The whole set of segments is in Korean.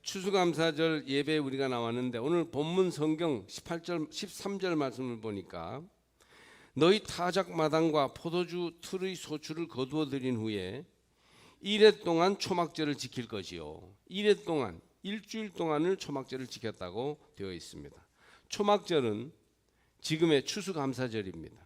추수감사절 예배에 우리가 나왔는데 오늘 본문 성경 18절 13절 말씀을 보니까 너희 타작 마당과 포도주 틀의 소출을 거두어 드린 후에 이레 동안 초막절을 지킬 것이요. 이레 동안 일주일 동안을 초막절을 지켰다고 되어 있습니다. 초막절은 지금의 추수감사절입니다.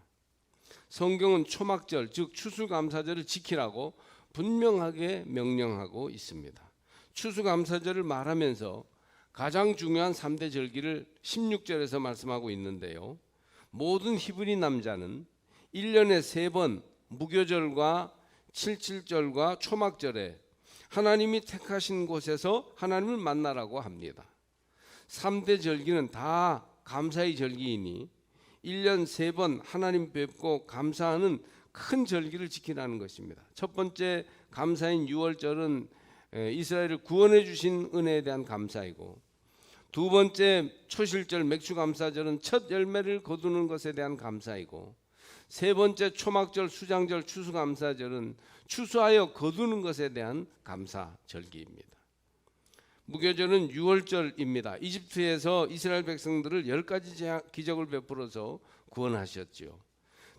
성경은 초막절 즉 추수감사절을 지키라고 분명하게 명령하고 있습니다. 추수감사절을 말하면서 가장 중요한 3대 절기를 16절에서 말씀하고 있는데요. 모든 히브리 남자는 1년에 3번 무교절과 77절과 초막절에 하나님이 택하신 곳에서 하나님을 만나라고 합니다. 3대 절기는 다 감사의 절기이니 1년 3번 하나님 뵙고 감사하는 큰 절기를 지키라는 것입니다. 첫 번째 감사인 6월절은 이스라엘을 구원해 주신 은혜에 대한 감사이고, 두 번째 초실절 맥주감사절은 첫 열매를 거두는 것에 대한 감사이고, 세 번째 초막절 수장절 추수감사절은 추수하여 거두는 것에 대한 감사절기입니다. 무교절은 6월절입니다. 이집트에서 이스라엘 백성들을 10가지 기적을 베풀어서 구원하셨죠.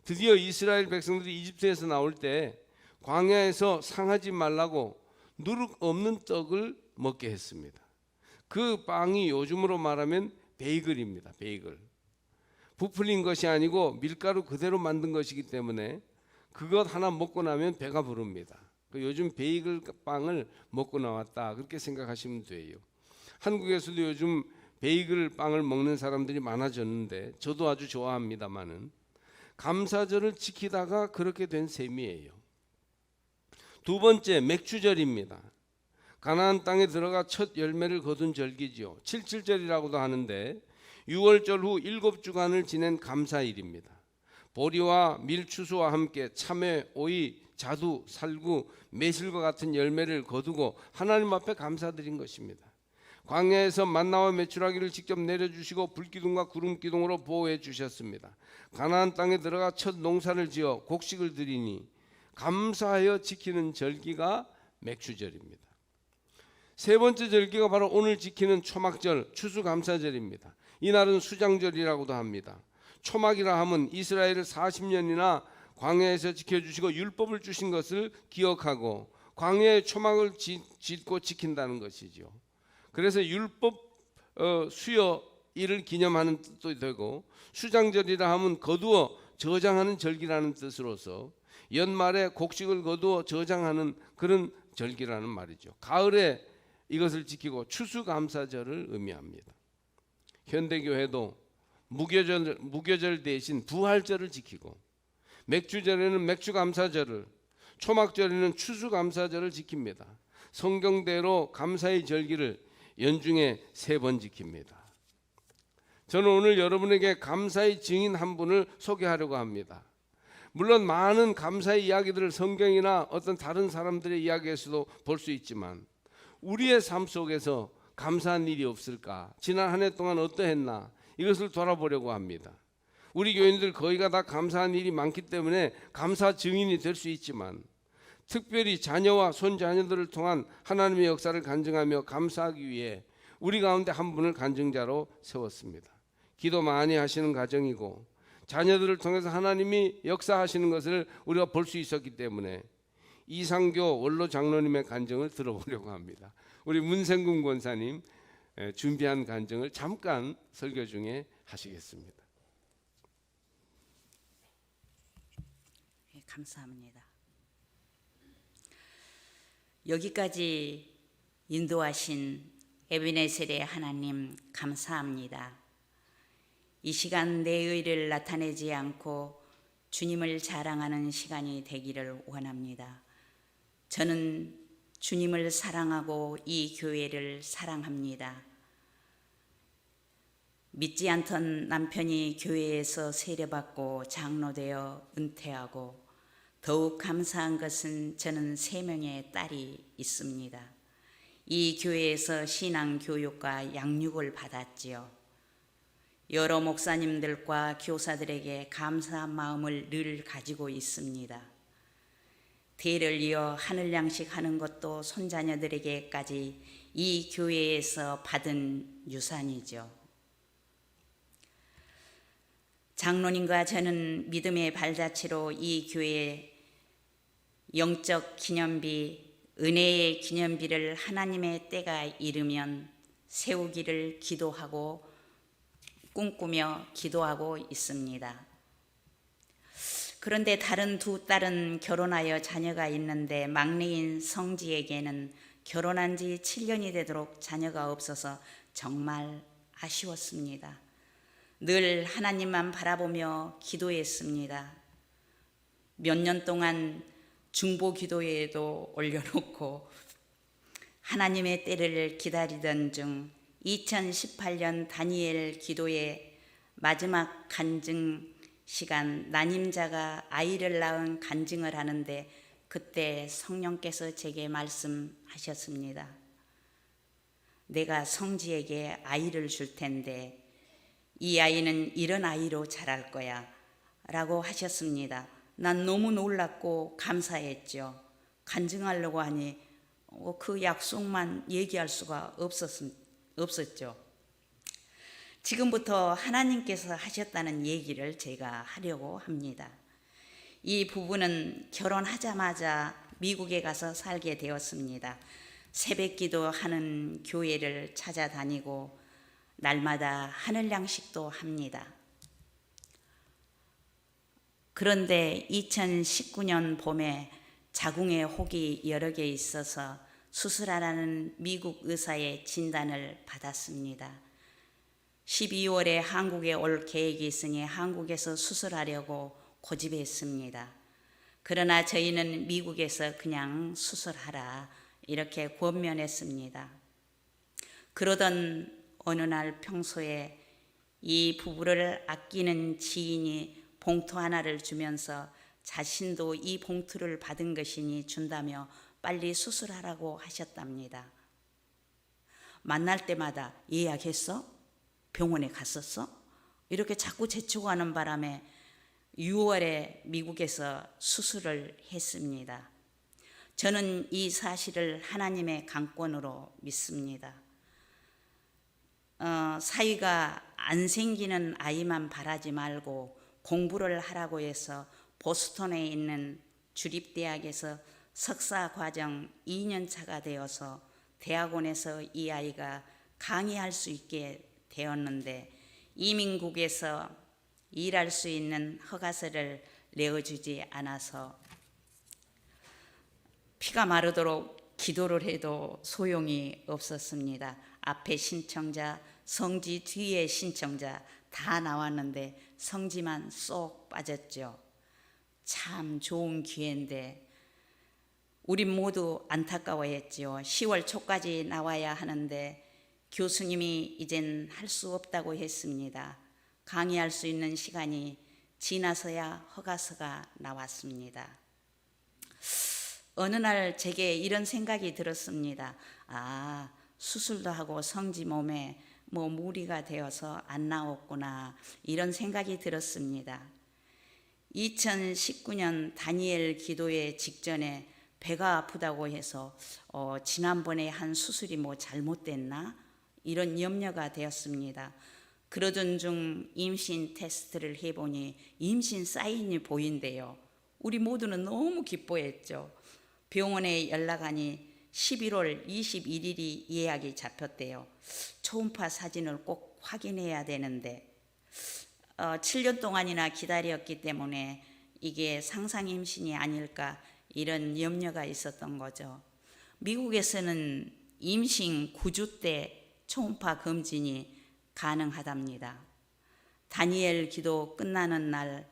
드디어 이스라엘 백성들이 이집트에서 나올 때 광야에서 상하지 말라고 누룩 없는 떡을 먹게 했습니다. 그 빵이 요즘으로 말하면 베이글입니다. 베이글. 부풀린 것이 아니고 밀가루 그대로 만든 것이기 때문에 그것 하나 먹고 나면 배가 부릅니다. 요즘 베이글 빵을 먹고 나왔다 그렇게 생각하시면 돼요. 한국에서도 요즘 베이글 빵을 먹는 사람들이 많아졌는데 저도 아주 좋아합니다만은 감사절을 지키다가 그렇게 된 셈이에요. 두 번째 맥주절입니다. 가나안 땅에 들어가 첫 열매를 거둔 절기지요. 77절이라고도 하는데 6월절 후 7주간을 지낸 감사일입니다. 보리와 밀추수와 함께 참외, 오이, 자두, 살구, 매실과 같은 열매를 거두고 하나님 앞에 감사드린 것입니다. 광야에서 만나와 메추라기를 직접 내려주시고 불기둥과 구름기둥으로 보호해 주셨습니다. 가나안 땅에 들어가 첫 농사를 지어 곡식을 드리니 감사하여 지키는 절기가 맥주절입니다. 세 번째 절기가 바로 오늘 지키는 초막절 추수감사절입니다. 이날은 수장절이라고도 합니다. 초막이라 함은 이스라엘을 40년이나 광야에서 지켜주시고 율법을 주신 것을 기억하고 광야의 초막을 짓고 지킨다는 것이죠. 그래서 율법 수여일을 기념하는 뜻도 되고, 수장절이라 함은 거두어 저장하는 절기라는 뜻으로서 연말에 곡식을 거두어 저장하는 그런 절기라는 말이죠. 가을에 이것을 지키고 추수감사절을 의미합니다. 현대교회도 무교절 대신 부활절을 지키고, 맥주절에는 맥주감사절을, 초막절에는 추수감사절을 지킵니다. 성경대로 감사의 절기를 연중에 3번 지킵니다. 저는 오늘 여러분에게 감사의 증인 한 분을 소개하려고 합니다. 물론 많은 감사의 이야기들을 성경이나 어떤 다른 사람들의 이야기에서도 볼 수 있지만 우리의 삶 속에서 감사한 일이 없을까? 지난 한 해 동안 어떠했나? 이것을 돌아보려고 합니다. 우리 교인들 거의가 다 감사한 일이 많기 때문에 감사 증인이 될 수 있지만 특별히 자녀와 손자녀들을 통한 하나님의 역사를 간증하며 감사하기 위해 우리 가운데 한 분을 간증자로 세웠습니다. 기도 많이 하시는 가정이고 자녀들을 통해서 하나님이 역사하시는 것을 우리가 볼 수 있었기 때문에 이상교 원로 장로님의 간증을 들어보려고 합니다. 우리 문생군 권사님 준비한 간증을 잠깐 설교 중에 하시겠습니다. 네, 감사합니다. 여기까지 인도하신 에베네셀의 하나님 감사합니다. 이 시간 내 의를 나타내지 않고 주님을 자랑하는 시간이 되기를 원합니다. 저는 주님을 사랑하고 이 교회를 사랑합니다. 믿지 않던 남편이 교회에서 세례받고 장로되어 은퇴하고 더욱 감사한 것은 저는 3명의 딸이 있습니다. 이 교회에서 신앙교육과 양육을 받았지요. 여러 목사님들과 교사들에게 감사한 마음을 늘 가지고 있습니다. 대를 이어 하늘 양식 하는 것도 손자녀들에게까지 이 교회에서 받은 유산이죠. 장로님과 저는 믿음의 발자취로 이 교회에 영적 기념비, 은혜의 기념비를 하나님의 때가 이르면 세우기를 기도하고 꿈꾸며 기도하고 있습니다. 그런데 다른 두 딸은 결혼하여 자녀가 있는데 막내인 성지에게는 결혼한 지 7년이 되도록 자녀가 없어서 정말 아쉬웠습니다. 늘 하나님만 바라보며 기도했습니다. 몇 년 동안 중보 기도회에도 올려놓고 하나님의 때를 기다리던 중 2018년 다니엘 기도회 마지막 간증 시간 난임자가 아이를 낳은 간증을 하는데 그때 성령께서 제게 말씀하셨습니다. 내가 성지에게 아이를 줄 텐데 이 아이는 이런 아이로 자랄 거야 라고 하셨습니다. 난 너무 놀랐고 감사했죠. 간증하려고 하니 그 약속만 얘기할 수가 없었죠. 지금부터 하나님께서 하셨다는 얘기를 제가 하려고 합니다. 이 부부는 결혼하자마자 미국에 가서 살게 되었습니다. 새벽기도 하는 교회를 찾아다니고 날마다 하늘 양식도 합니다. 그런데 2019년 봄에 자궁에 혹이 여러 개 있어서 수술하라는 미국 의사의 진단을 받았습니다. 12월에 한국에 올 계획이 있으니 한국에서 수술하려고 고집했습니다. 그러나 저희는 미국에서 그냥 수술하라 이렇게 권면했습니다. 그러던 어느 날 평소에 이 부부를 아끼는 지인이 봉투 하나를 주면서 자신도 이 봉투를 받은 것이니 준다며 빨리 수술하라고 하셨답니다. 만날 때마다 예약했어? 병원에 갔었어? 이렇게 자꾸 재촉하는 바람에 6월에 미국에서 수술을 했습니다. 저는 이 사실을 하나님의 강권으로 믿습니다. 사위가 안 생기는 아이만 바라지 말고 공부를 하라고 해서 보스턴에 있는 주립대학에서 석사과정 2년차가 되어서 대학원에서 이 아이가 강의할 수 있게 되었는데 이민국에서 일할 수 있는 허가서를 내어주지 않아서 피가 마르도록 기도를 해도 소용이 없었습니다. 앞에 신청자, 성지 뒤에 신청자 다 나왔는데 성지만 쏙 빠졌죠. 참 좋은 기회인데 우리 모두 안타까워했지요. 10월 초까지 나와야 하는데 교수님이 이젠 할 수 없다고 했습니다. 강의할 수 있는 시간이 지나서야 허가서가 나왔습니다. 어느 날 제게 이런 생각이 들었습니다. 수술도 하고 성지 몸에 무리가 되어서 안 나왔구나 이런 생각이 들었습니다. 2019년 다니엘 기도회 직전에 배가 아프다고 해서 지난번에 한 수술이 잘못됐나 이런 염려가 되었습니다. 그러던 중 임신 테스트를 해보니 임신 사인이 보인대요. 우리 모두는 너무 기뻐했죠. 병원에 연락하니 11월 21일이 예약이 잡혔대요. 초음파 사진을 꼭 확인해야 되는데 7년 동안이나 기다렸기 때문에 이게 상상 임신이 아닐까 이런 염려가 있었던 거죠. 미국에서는 임신 9주 때 초음파 검진이 가능하답니다. 다니엘 기도 끝나는 날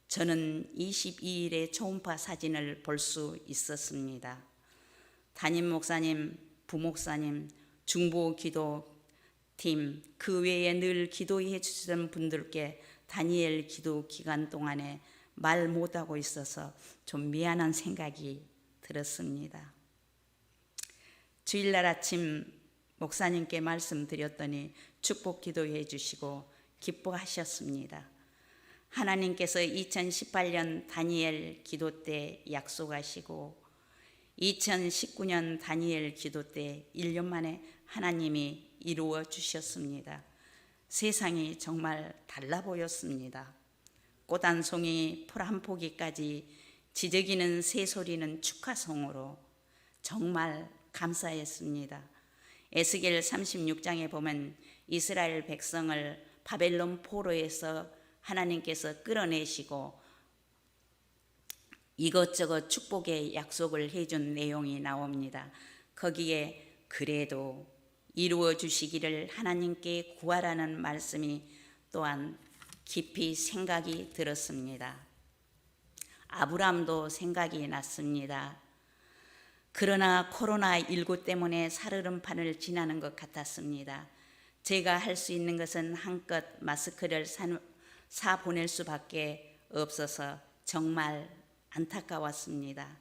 저는 22일에 초음파 사진을 볼 수 있었습니다. 담임 목사님, 부목사님, 중보 기도팀 그 외에 늘 기도해 주시던 분들께 다니엘 기도 기간 동안에 말 못하고 있어서 좀 미안한 생각이 들었습니다. 주일날 아침 목사님께 말씀드렸더니 축복 기도해 주시고 기뻐하셨습니다. 하나님께서 2018년 다니엘 기도 때 약속하시고 2019년 다니엘 기도 때 1년 만에 하나님이 이루어 주셨습니다. 세상이 정말 달라 보였습니다. 꽃 한 송이, 풀 한 포기까지 지저귀는 새소리는 축하송으로 정말 감사했습니다. 에스겔 36장에 보면 이스라엘 백성을 바벨론 포로에서 하나님께서 끌어내시고 이것저것 축복의 약속을 해준 내용이 나옵니다. 거기에 그래도 이루어 주시기를 하나님께 구하라는 말씀이 또한 깊이 생각이 들었습니다. 아브라함도 생각이 났습니다. 그러나 코로나19 때문에 살얼음판을 지나는 것 같았습니다. 제가 할 수 있는 것은 한껏 마스크를 사 보낼 수밖에 없어서 정말 안타까웠습니다.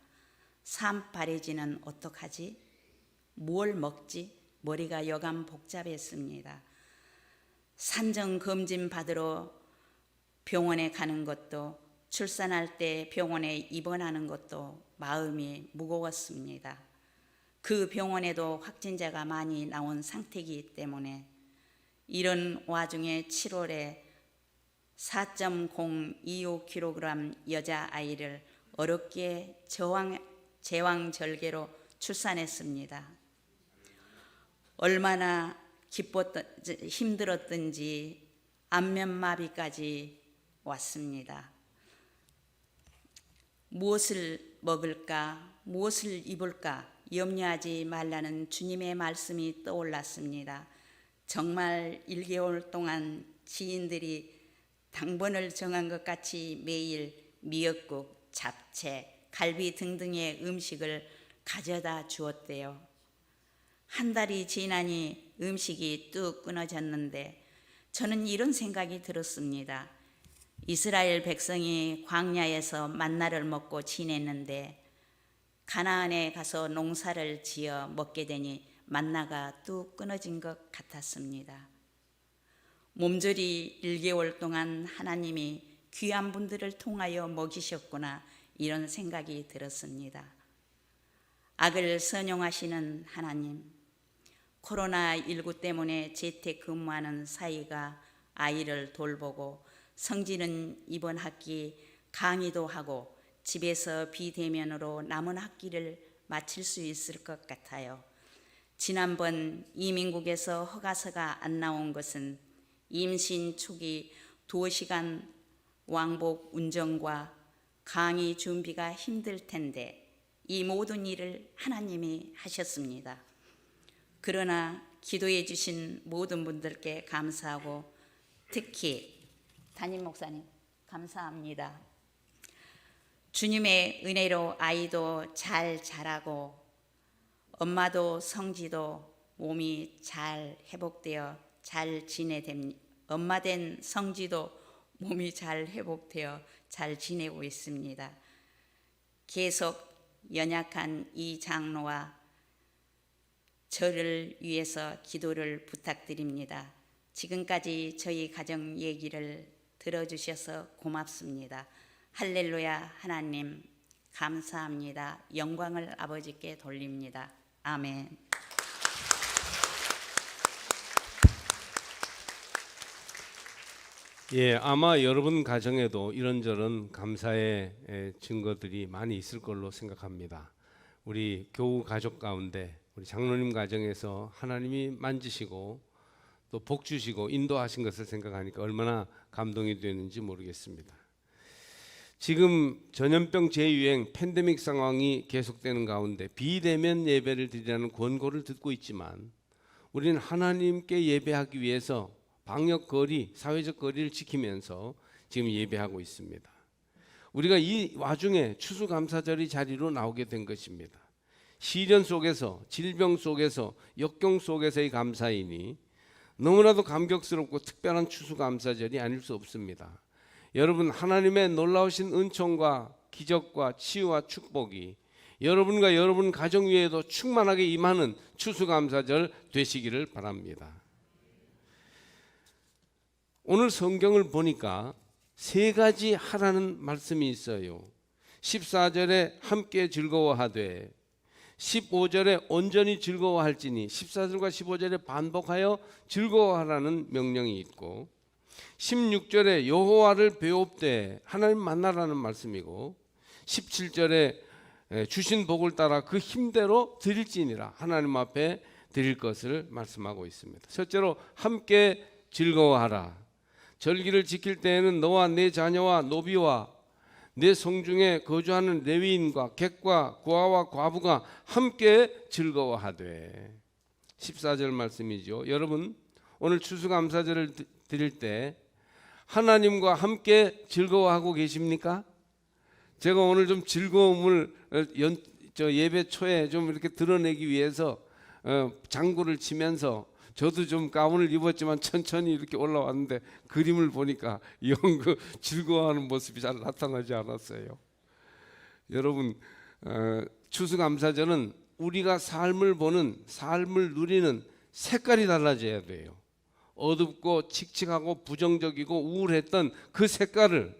삶 바래지는 어떡하지? 뭘 먹지? 머리가 여간 복잡했습니다. 산정 검진 받으러 병원에 가는 것도, 출산할 때 병원에 입원하는 것도 마음이 무거웠습니다. 그 병원에도 확진자가 많이 나온 상태이기 때문에 이런 와중에 7월에 4.025kg 여자아이를 어렵게 제왕절개로 출산했습니다. 얼마나 힘들었던지 안면마비까지 왔습니다. 무엇을 먹을까, 무엇을 입을까 염려하지 말라는 주님의 말씀이 떠올랐습니다. 정말 1개월 동안 지인들이 당번을 정한 것 같이 매일 미역국, 잡채, 갈비 등등의 음식을 가져다 주었대요. 한 달이 지나니 음식이 뚝 끊어졌는데 저는 이런 생각이 들었습니다. 이스라엘 백성이 광야에서 만나를 먹고 지냈는데 가나안에 가서 농사를 지어 먹게 되니 만나가 뚝 끊어진 것 같았습니다. 몸조리 1개월 동안 하나님이 귀한 분들을 통하여 먹이셨구나, 이런 생각이 들었습니다. 악을 선용하시는 하나님, 코로나19 때문에 재택근무하는 사이가 아이를 돌보고 성지는 이번 학기 강의도 하고 집에서 비대면으로 남은 학기를 마칠 수 있을 것 같아요. 지난번 이민국에서 허가서가 안 나온 것은 임신 초기 2시간 왕복 운전과 강의 준비가 힘들 텐데 이 모든 일을 하나님이 하셨습니다. 그러나 기도해 주신 모든 분들께 감사하고 특히 담임 목사님 감사합니다. 주님의 은혜로 아이도 잘 자라고 엄마도 성지도 몸이 잘 회복되어 잘 지내됩니다. 엄마 된 성지도 몸이 잘 회복되어 잘 지내고 있습니다. 계속 연약한 이 장로와 저를 위해서 기도를 부탁드립니다. 지금까지 저희 가정 얘기를 들어주셔서 고맙습니다. 할렐루야. 하나님 감사합니다. 영광을 아버지께 돌립니다. 아멘. 예, 아마 여러분 가정에도 이런저런 감사의 증거들이 많이 있을 걸로 생각합니다. 우리 교우 가족 가운데 우리 장로님 가정에서 하나님이 만지시고 또 복 주시고 인도하신 것을 생각하니까 얼마나 감동이 되는지 모르겠습니다. 지금 전염병 재유행 팬데믹 상황이 계속되는 가운데 비대면 예배를 드리라는 권고를 듣고 있지만 우리는 하나님께 예배하기 위해서 방역 거리, 사회적 거리를 지키면서 지금 예배하고 있습니다. 우리가 이 와중에 추수감사절이 자리로 나오게 된 것입니다. 시련 속에서, 질병 속에서, 역경 속에서의 감사이니 너무나도 감격스럽고 특별한 추수감사절이 아닐 수 없습니다. 여러분, 하나님의 놀라우신 은총과 기적과 치유와 축복이 여러분과 여러분 가정 위에도 충만하게 임하는 추수감사절 되시기를 바랍니다. 오늘 성경을 보니까 세 가지 하라는 말씀이 있어요. 14절에 함께 즐거워하되 15절에 온전히 즐거워할지니 14절과 15절에 반복하여 즐거워하라는 명령이 있고 16절에 여호와를 배웁되 하나님 만나라는 말씀이고 17절에 주신 복을 따라 그 힘대로 드릴지니라 하나님 앞에 드릴 것을 말씀하고 있습니다. 첫째로 함께 즐거워하라. 절기를 지킬 때에는 너와 내 자녀와 노비와 내 성중에 거주하는 레위인과 객과 고아와 과부가 함께 즐거워하되 14절 말씀이죠. 여러분 오늘 추수감사절을 드릴 때 하나님과 함께 즐거워하고 계십니까? 제가 오늘 좀 즐거움을 예배 초에 좀 이렇게 드러내기 위해서 장구를 치면서 저도 좀 가운을 입었지만 천천히 이렇게 올라왔는데 그림을 보니까 영 그 즐거워하는 모습이 잘 나타나지 않았어요. 여러분 추수감사절은 우리가 삶을 보는 삶을 누리는 색깔이 달라져야 돼요. 어둡고 칙칙하고 부정적이고 우울했던 그 색깔을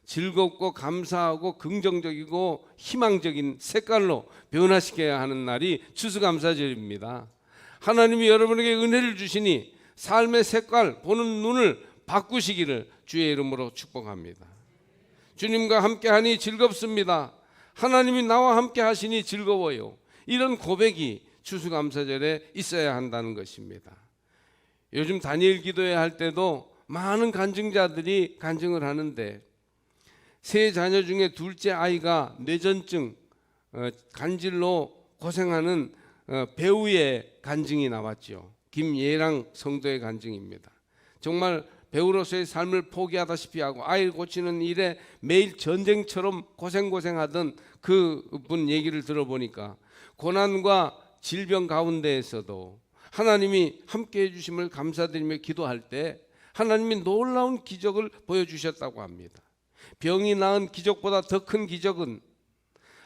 즐겁고 감사하고 긍정적이고 희망적인 색깔로 변화시켜야 하는 날이 추수감사절입니다. 하나님이 여러분에게 은혜를 주시니 삶의 색깔, 보는 눈을 바꾸시기를 주의 이름으로 축복합니다. 주님과 함께하니 즐겁습니다. 하나님이 나와 함께 하시니 즐거워요. 이런 고백이 추수감사절에 있어야 한다는 것입니다. 요즘 다니엘 기도회 할 때도 많은 간증자들이 간증을 하는데 세 자녀 중에 둘째 아이가 뇌전증 간질로 고생하는 배우의 간증이 나왔죠. 김예랑 성도의 간증입니다. 정말 배우로서의 삶을 포기하다시피 하고 아이를 고치는 일에 매일 전쟁처럼 고생하던 그분 얘기를 들어보니까 고난과 질병 가운데에서도 하나님이 함께 해주심을 감사드리며 기도할 때 하나님이 놀라운 기적을 보여주셨다고 합니다. 병이 나은 기적보다 더 큰 기적은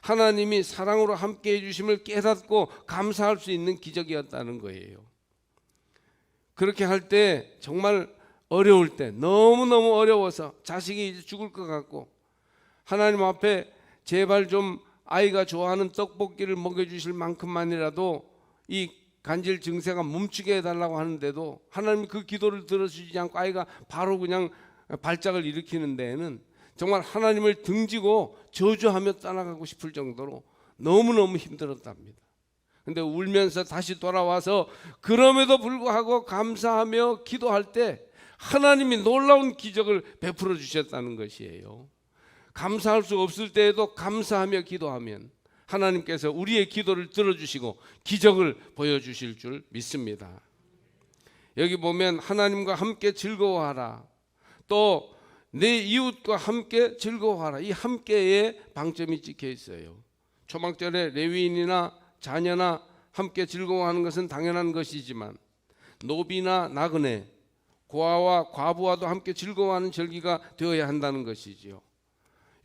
하나님이 사랑으로 함께 해주심을 깨닫고 감사할 수 있는 기적이었다는 거예요. 그렇게 할 때 정말 어려울 때 너무너무 어려워서 자식이 이제 죽을 것 같고 하나님 앞에 제발 좀 아이가 좋아하는 떡볶이를 먹여주실 만큼만이라도 이 간질 증세가 멈추게 해달라고 하는데도 하나님이 그 기도를 들어주지 않고 아이가 바로 그냥 발작을 일으키는 데에는 정말 하나님을 등지고 저주하며 떠나가고 싶을 정도로 너무너무 힘들었답니다. 근데 울면서 다시 돌아와서 그럼에도 불구하고 감사하며 기도할 때 하나님이 놀라운 기적을 베풀어 주셨다는 것이에요. 감사할 수 없을 때에도 감사하며 기도하면 하나님께서 우리의 기도를 들어주시고 기적을 보여주실 줄 믿습니다. 여기 보면 하나님과 함께 즐거워하라, 또 내 이웃과 함께 즐거워하라, 이 함께의 방점이 찍혀 있어요. 초막절에 레위인이나 자녀나 함께 즐거워하는 것은 당연한 것이지만 노비나 나그네, 고아와 과부와도 함께 즐거워하는 절기가 되어야 한다는 것이지요.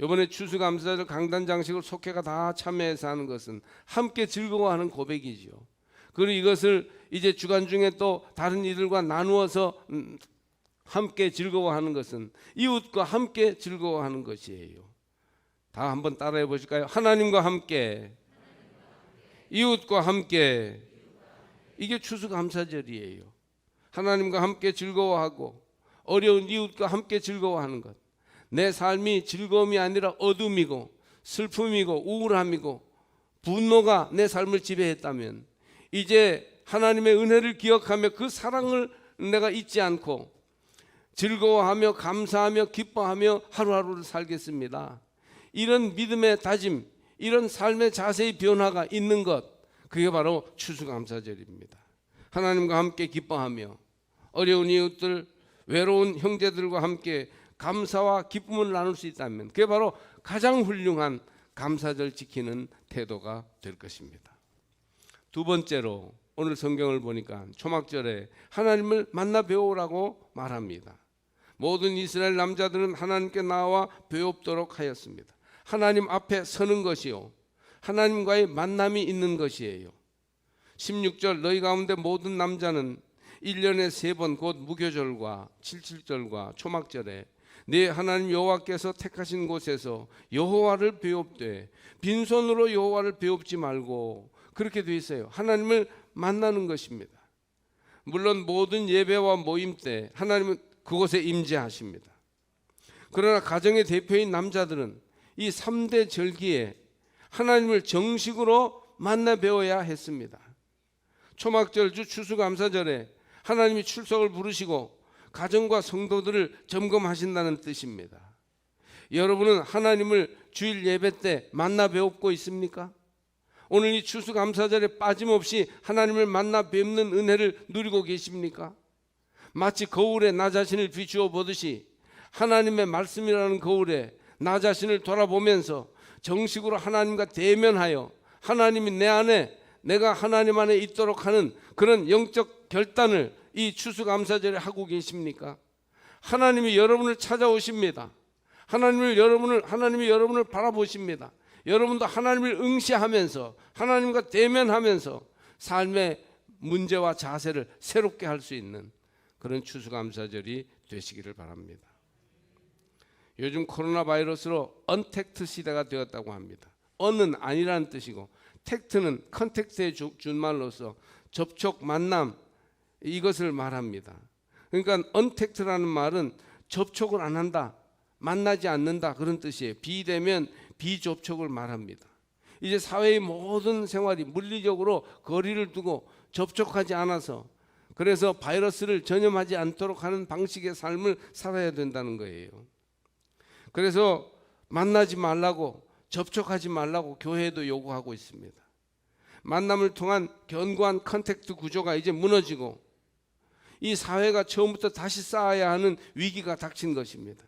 이번에 추수감사절 강단장식을 속회가 다 참여해서 하는 것은 함께 즐거워하는 고백이지요. 그리고 이것을 이제 주간 중에 또 다른 이들과 나누어서 함께 즐거워하는 것은 이웃과 함께 즐거워하는 것이에요. 다 한번 따라해 보실까요? 하나님과 함께, 이웃과 함께. 이게 추수감사절이에요. 하나님과 함께 즐거워하고 어려운 이웃과 함께 즐거워하는 것. 내 삶이 즐거움이 아니라 어둠이고 슬픔이고 우울함이고 분노가 내 삶을 지배했다면 이제 하나님의 은혜를 기억하며 그 사랑을 내가 잊지 않고 즐거워하며 감사하며 기뻐하며 하루하루를 살겠습니다. 이런 믿음의 다짐, 이런 삶의 자세의 변화가 있는 것, 그게 바로 추수감사절입니다. 하나님과 함께 기뻐하며 어려운 이웃들, 외로운 형제들과 함께 감사와 기쁨을 나눌 수 있다면 그게 바로 가장 훌륭한 감사절 지키는 태도가 될 것입니다. 두 번째로 오늘 성경을 보니까 초막절에 하나님을 만나 배우라고 말합니다. 모든 이스라엘 남자들은 하나님께 나와 배웁도록 하였습니다. 하나님 앞에 서는 것이요, 하나님과의 만남이 있는 것이에요. 16절 너희 가운데 모든 남자는 1년에 3번 곧 무교절과 칠칠절과 초막절에 네 하나님 여호와께서 택하신 곳에서 여호와를 배웁되 빈손으로 여호와를 배웁지 말고 그렇게 돼 있어요. 하나님을 만나는 것입니다. 물론 모든 예배와 모임 때 하나님은 그곳에 임재하십니다. 그러나 가정의 대표인 남자들은 이 3대 절기에 하나님을 정식으로 만나 배워야 했습니다. 초막절주 추수감사절에 하나님이 출석을 부르시고 가정과 성도들을 점검하신다는 뜻입니다. 여러분은 하나님을 주일 예배 때 만나 배우고 있습니까? 오늘 이 추수감사절에 빠짐없이 하나님을 만나 뵙는 은혜를 누리고 계십니까? 마치 거울에 나 자신을 비추어 보듯이 하나님의 말씀이라는 거울에 나 자신을 돌아보면서 정식으로 하나님과 대면하여 하나님이 내 안에, 내가 하나님 안에 있도록 하는 그런 영적 결단을 이 추수감사절에 하고 계십니까? 하나님이 여러분을 찾아오십니다. 하나님이 여러분을 바라보십니다. 여러분도 하나님을 응시하면서 하나님과 대면하면서 삶의 문제와 자세를 새롭게 할 수 있는 그런 추수감사절이 되시기를 바랍니다. 요즘 코로나 바이러스로 언택트 시대가 되었다고 합니다. 언은 아니라는 뜻이고 텍트는 컨택트의 준말로서 접촉, 만남, 이것을 말합니다. 그러니까 언택트라는 말은 접촉을 안 한다, 만나지 않는다, 그런 뜻이에요. 비대면, 비접촉을 말합니다. 이제 사회의 모든 생활이 물리적으로 거리를 두고 접촉하지 않아서, 그래서 바이러스를 전염하지 않도록 하는 방식의 삶을 살아야 된다는 거예요. 그래서 만나지 말라고, 접촉하지 말라고 교회도 요구하고 있습니다. 만남을 통한 견고한 컨택트 구조가 이제 무너지고 이 사회가 처음부터 다시 쌓아야 하는 위기가 닥친 것입니다.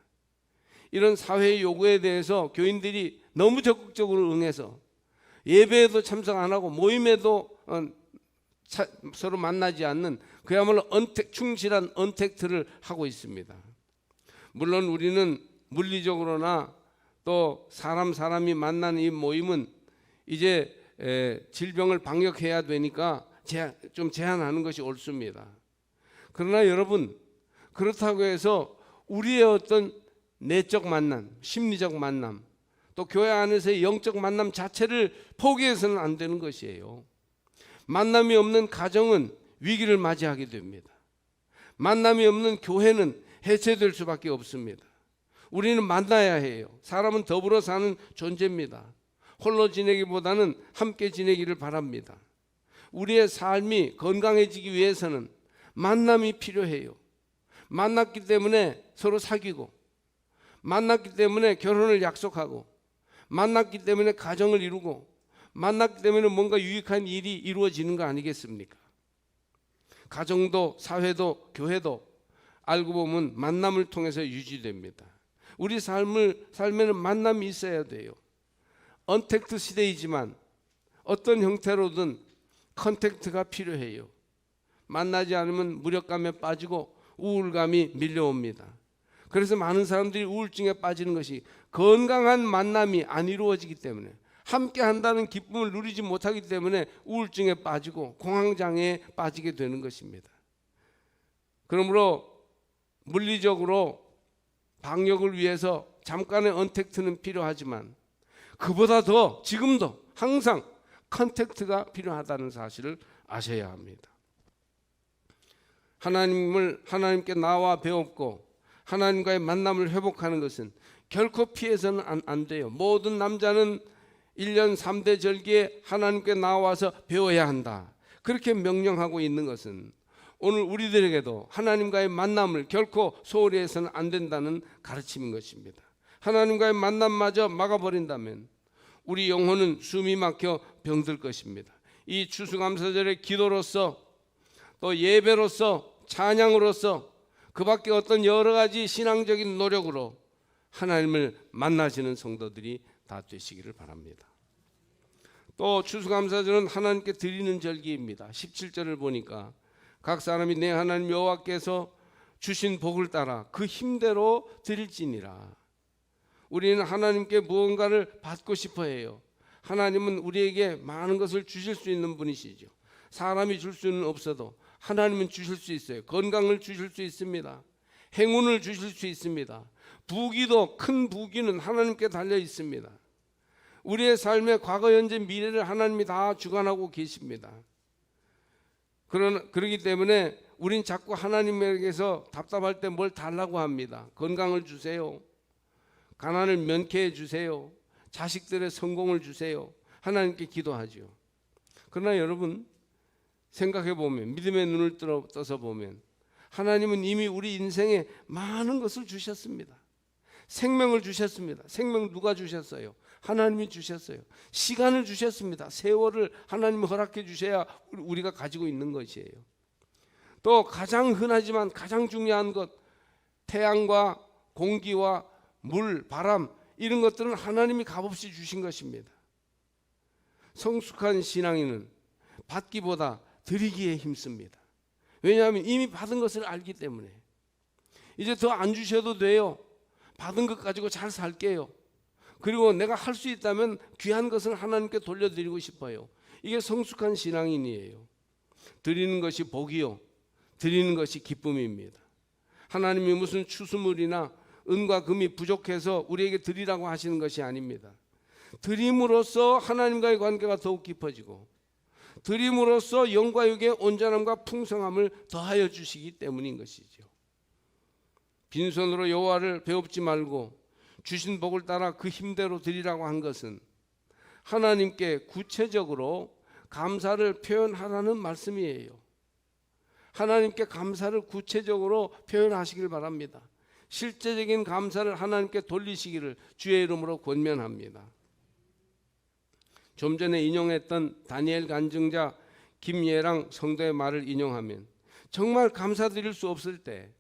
이런 사회의 요구에 대해서 교인들이 너무 적극적으로 응해서 예배에도 참석 안 하고 모임에도 서로 만나지 않는 그야말로 충실한 언택트를 하고 있습니다. 물론 우리는 물리적으로나 또 사람이 만나는 이 모임은 이제 질병을 방역해야 되니까 좀 제한하는 것이 옳습니다. 그러나 여러분, 그렇다고 해서 우리의 어떤 내적 만남, 심리적 만남, 또 교회 안에서의 영적 만남 자체를 포기해서는 안 되는 것이에요. 만남이 없는 가정은 위기를 맞이하게 됩니다. 만남이 없는 교회는 해체될 수밖에 없습니다. 우리는 만나야 해요. 사람은 더불어 사는 존재입니다. 홀로 지내기보다는 함께 지내기를 바랍니다. 우리의 삶이 건강해지기 위해서는 만남이 필요해요. 만났기 때문에 서로 사귀고, 만났기 때문에 결혼을 약속하고, 만났기 때문에 가정을 이루고, 만났기 때문에 뭔가 유익한 일이 이루어지는 거 아니겠습니까? 가정도 사회도 교회도 알고 보면 만남을 통해서 유지됩니다. 우리 삶에는 만남이 있어야 돼요. 언택트 시대이지만 어떤 형태로든 컨택트가 필요해요. 만나지 않으면 무력감에 빠지고 우울감이 밀려옵니다. 그래서 많은 사람들이 우울증에 빠지는 것이 건강한 만남이 안 이루어지기 때문에, 함께 한다는 기쁨을 누리지 못하기 때문에 우울증에 빠지고 공황장애에 빠지게 되는 것입니다. 그러므로 물리적으로 방역을 위해서 잠깐의 언택트는 필요하지만 그보다 더 지금도 항상 컨택트가 필요하다는 사실을 아셔야 합니다. 하나님께 나와 배웠고 하나님과의 만남을 회복하는 것은 결코 피해서는 안 돼요. 모든 남자는 1년 3대 절기에 하나님께 나와서 배워야 한다. 그렇게 명령하고 있는 것은 오늘 우리들에게도 하나님과의 만남을 결코 소홀히 해서는 안 된다는 가르침인 것입니다. 하나님과의 만남마저 막아버린다면 우리 영혼은 숨이 막혀 병들 것입니다. 이 추수감사절의 기도로서 또 예배로서 찬양으로서 그 밖에 어떤 여러 가지 신앙적인 노력으로 하나님을 만나시는 성도들이 다 되시기를 바랍니다. 또 추수감사절은 하나님께 드리는 절기입니다. 17절을 보니까 각 사람이 내 하나님 여호와께서 주신 복을 따라 그 힘대로 드릴지니라. 우리는 하나님께 무언가를 받고 싶어 해요. 하나님은 우리에게 많은 것을 주실 수 있는 분이시죠. 사람이 줄 수는 없어도 하나님은 주실 수 있어요. 건강을 주실 수 있습니다. 행운을 주실 수 있습니다. 부귀도, 큰 부귀는 하나님께 달려 있습니다. 우리의 삶의 과거, 현재, 미래를 하나님이 다 주관하고 계십니다. 그러기 때문에 우린 자꾸 하나님에게서 답답할 때 뭘 달라고 합니다. 건강을 주세요. 가난을 면케해 주세요. 자식들의 성공을 주세요. 하나님께 기도하죠. 그러나 여러분 생각해 보면, 믿음의 눈을 떠서 보면 하나님은 이미 우리 인생에 많은 것을 주셨습니다. 생명을 주셨습니다. 생명 누가 주셨어요? 하나님이 주셨어요. 시간을 주셨습니다. 세월을 하나님이 허락해 주셔야 우리가 가지고 있는 것이에요. 또 가장 흔하지만 가장 중요한 것, 태양과 공기와 물, 바람, 이런 것들은 하나님이 값없이 주신 것입니다. 성숙한 신앙인은 받기보다 드리기에 힘씁니다. 왜냐하면 이미 받은 것을 알기 때문에. 이제 더 안 주셔도 돼요. 받은 것 가지고 잘 살게요. 그리고 내가 할 수 있다면 귀한 것을 하나님께 돌려드리고 싶어요. 이게 성숙한 신앙인이에요. 드리는 것이 복이요, 드리는 것이 기쁨입니다. 하나님이 무슨 추수물이나 은과 금이 부족해서 우리에게 드리라고 하시는 것이 아닙니다. 드림으로써 하나님과의 관계가 더욱 깊어지고, 드림으로써 영과 육의 온전함과 풍성함을 더하여 주시기 때문인 것이죠. 빈손으로 여호와를 배웁지 말고 주신 복을 따라 그 힘대로 드리라고 한 것은 하나님께 구체적으로 감사를 표현하라는 말씀이에요. 하나님께 감사를 구체적으로 표현하시길 바랍니다. 실제적인 감사를 하나님께 돌리시기를 주의 이름으로 권면합니다. 좀 전에 인용했던 다니엘 간증자 김예랑 성도의 말을 인용하면, 정말 감사드릴 수 없을 때,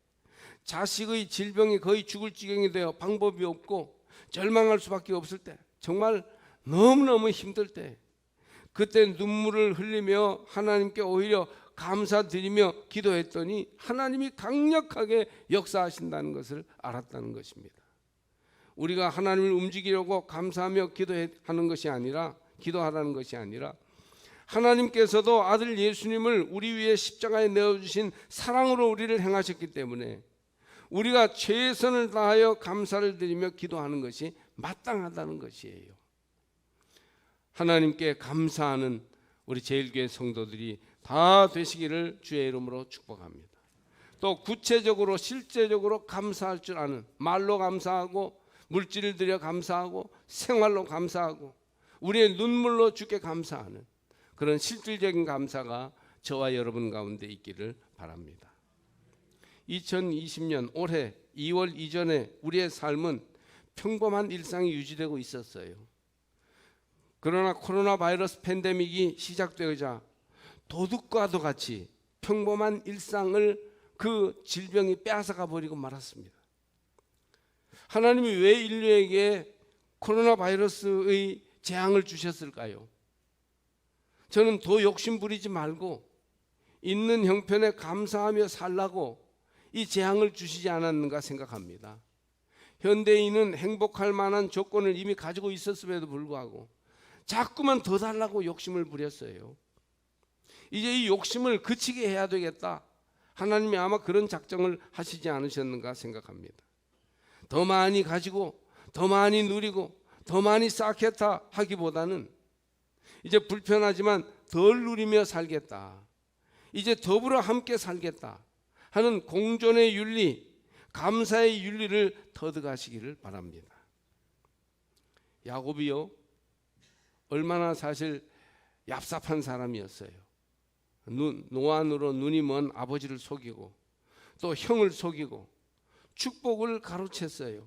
자식의 질병이 거의 죽을 지경이 되어 방법이 없고 절망할 수밖에 없을 때, 정말 너무너무 힘들 때, 그때 눈물을 흘리며 하나님께 오히려 감사드리며 기도했더니 하나님이 강력하게 역사하신다는 것을 알았다는 것입니다. 우리가 하나님을 움직이려고 감사하며 기도하는 것이 아니라, 기도하라는 것이 아니라, 하나님께서도 아들 예수님을 우리 위해 십자가에 내어주신 사랑으로 우리를 행하셨기 때문에 우리가 최선을 다하여 감사를 드리며 기도하는 것이 마땅하다는 것이에요. 하나님께 감사하는 우리 제일교회 성도들이 다 되시기를 주의 이름으로 축복합니다. 또 구체적으로 실제적으로 감사할 줄 아는, 말로 감사하고 물질을 들여 감사하고 생활로 감사하고 우리의 눈물로 주께 감사하는 그런 실질적인 감사가 저와 여러분 가운데 있기를 바랍니다. 2020년 올해 2월 이전에 우리의 삶은 평범한 일상이 유지되고 있었어요. 그러나 코로나 바이러스 팬데믹이 시작되자 도둑과도 같이 평범한 일상을 그 질병이 빼앗아가 버리고 말았습니다. 하나님이 왜 인류에게 코로나 바이러스의 재앙을 주셨을까요? 저는 더 욕심 부리지 말고 있는 형편에 감사하며 살라고 이 재앙을 주시지 않았는가 생각합니다. 현대인은 행복할 만한 조건을 이미 가지고 있었음에도 불구하고 자꾸만 더 달라고 욕심을 부렸어요. 이제 이 욕심을 그치게 해야 되겠다. 하나님이 아마 그런 작정을 하시지 않으셨는가 생각합니다. 더 많이 가지고 더 많이 누리고 더 많이 쌓겠다 하기보다는 이제 불편하지만 덜 누리며 살겠다, 이제 더불어 함께 살겠다 하는 공존의 윤리, 감사의 윤리를 터득하시기를 바랍니다. 야곱이요, 얼마나 사실 얍삽한 사람이었어요. 노안으로 눈이 먼 아버지를 속이고 또 형을 속이고 축복을 가로챘어요.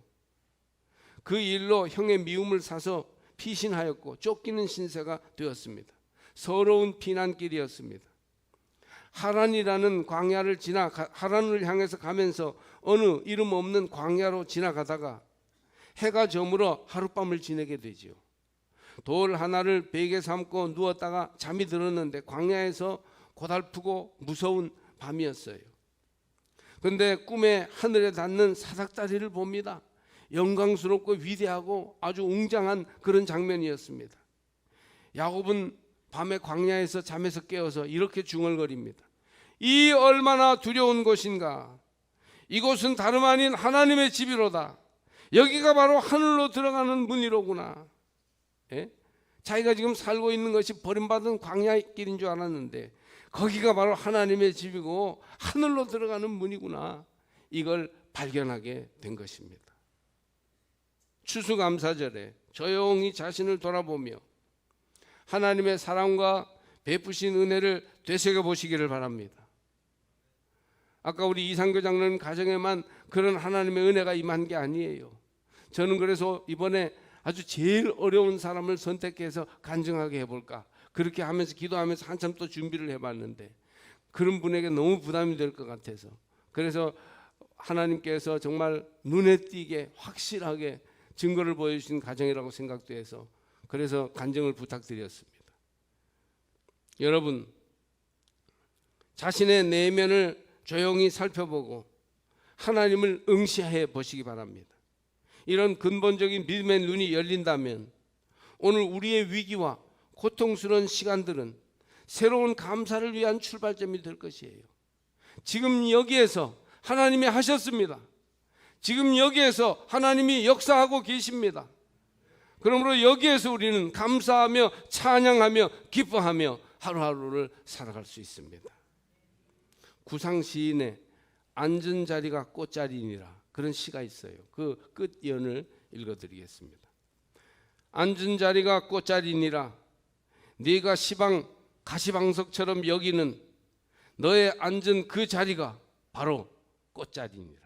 그 일로 형의 미움을 사서 피신하였고 쫓기는 신세가 되었습니다. 서러운 피난길이었습니다. 하란이라는 광야를 지나 하란을 향해서 가면서 어느 이름 없는 광야로 지나가다가 해가 저물어 하룻밤을 지내게 되지요. 돌 하나를 베개 삼고 누웠다가 잠이 들었는데 광야에서 고달프고 무서운 밤이었어요. 그런데 꿈에 하늘에 닿는 사닥다리를 봅니다. 영광스럽고 위대하고 아주 웅장한 그런 장면이었습니다. 야곱은 밤에 광야에서 잠에서 깨어서 이렇게 중얼거립니다. 이 얼마나 두려운 곳인가. 이곳은 다름 아닌 하나님의 집이로다. 여기가 바로 하늘로 들어가는 문이로구나. 자기가 지금 살고 있는 것이 버림받은 광야의 길인 줄 알았는데 거기가 바로 하나님의 집이고 하늘로 들어가는 문이구나, 이걸 발견하게 된 것입니다. 추수감사절에 조용히 자신을 돌아보며 하나님의 사랑과 베푸신 은혜를 되새겨 보시기를 바랍니다. 아까 우리 이상교 장로님 가정에만 그런 하나님의 은혜가 임한 게 아니에요. 저는 그래서 이번에 아주 제일 어려운 사람을 선택해서 간증하게 해볼까, 그렇게 하면서 기도하면서 한참 또 준비를 해봤는데 그런 분에게 너무 부담이 될 것 같아서, 그래서 하나님께서 정말 눈에 띄게 확실하게 증거를 보여주신 가정이라고 생각도 해서 그래서 간증을 부탁드렸습니다. 여러분, 자신의 내면을 조용히 살펴보고 하나님을 응시해 보시기 바랍니다. 이런 근본적인 믿음의 눈이 열린다면 오늘 우리의 위기와 고통스러운 시간들은 새로운 감사를 위한 출발점이 될 것이에요. 지금 여기에서 하나님이 하셨습니다. 지금 여기에서 하나님이 역사하고 계십니다. 그러므로 여기에서 우리는 감사하며 찬양하며 기뻐하며 하루하루를 살아갈 수 있습니다. 구상 시인의 앉은 자리가 꽃자리니라, 그런 시가 있어요. 그 끝연을 읽어드리겠습니다. 앉은 자리가 꽃자리니라, 네가 시방 가시방석처럼 여기는 너의 앉은 그 자리가 바로 꽃자리니라.